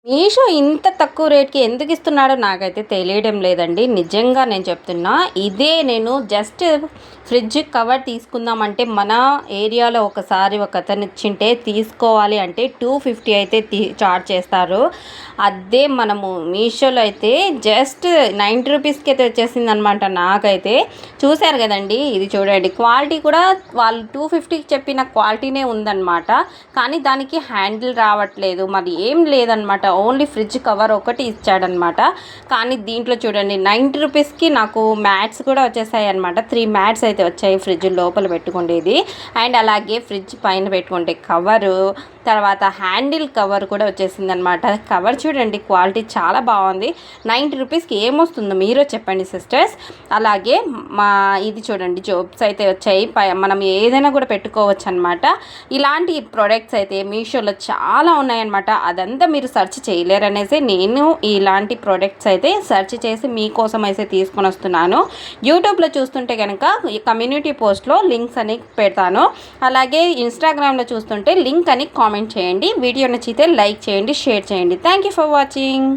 మీషో ఇంత తక్కువ రేట్‌కి ఎందుకు ఇస్తున్నాడో నాకైతే తెలియడం లేదండి. నిజంగా నేను చెప్తున్నా. ఇదే నేను జస్ట్ ఫ్రిడ్జ్ కవర్ తీసుకుందామంటే మన ఏరియాలో ఒకసారి ఒకతను ఇచ్చింటే తీసుకోవాలి అంటే 250 అయితే చార్జ్ చేస్తారు. అదే మనము మీషోలో అయితే జస్ట్ 90 రూపీస్‌కి అయితే వచ్చేసిందనమాట నాకైతే. చూసారు కదండీ! ఇది చూడండి. క్వాలిటీ కూడా వాళ్ళు 250కి చెప్పిన క్వాలిటీనే ఉందన్నమాట. కానీ దానికి హ్యాండిల్ రావట్లేదు. మరి ఏం లేదనమాట. ఓన్లీ ఫ్రిడ్జ్ కవర్ ఒకటి ఇచ్చాడనమాట. కానీ దీంట్లో చూడండి 90 రూపీస్కి నాకు మ్యాట్స్ కూడా వచ్చేసాయి అనమాట. 3 మ్యాట్స్ అయితే వచ్చాయి ఫ్రిడ్జ్ లోపల పెట్టుకునేది. అండ్ అలాగే ఫ్రిడ్జ్ పైన పెట్టుకుంటే కవరు, తర్వాత హ్యాండిల్ కవర్ కూడా వచ్చేసింది అనమాట. కవర్ చూడండి క్వాలిటీ చాలా బాగుంది. 90 రూపీస్కి ఏమొస్తుందో మీరు చెప్పండి సిస్టర్స్. అలాగే ఇది చూడండి జోబ్స్ అయితే వచ్చాయి. మనం ఏదైనా కూడా పెట్టుకోవచ్చు అనమాట. ఇలాంటి ప్రొడక్ట్స్ అయితే మీషోలో చాలా ఉన్నాయన్నమాట. అదంతా మీరు సెర్చ్ చేయలేరనేసి నేను ఇలాంటి ప్రొడక్ట్స్ అయితే సెర్చ్ చేసి మీకోసం అయితే తీసుకొని వస్తున్నాను. యూట్యూబ్లో చూస్తుంటే కనుక కమ్యూనిటీ పోస్ట్లో లింక్స్ అని పెడతాను. అలాగే ఇన్స్టాగ్రామ్లో చూస్తుంటే లింక్ అని కామెంట్ చేయండి. వీడియో నచ్చితే లైక్ చేయండి, షేర్ చేయండి. Thank you for watching.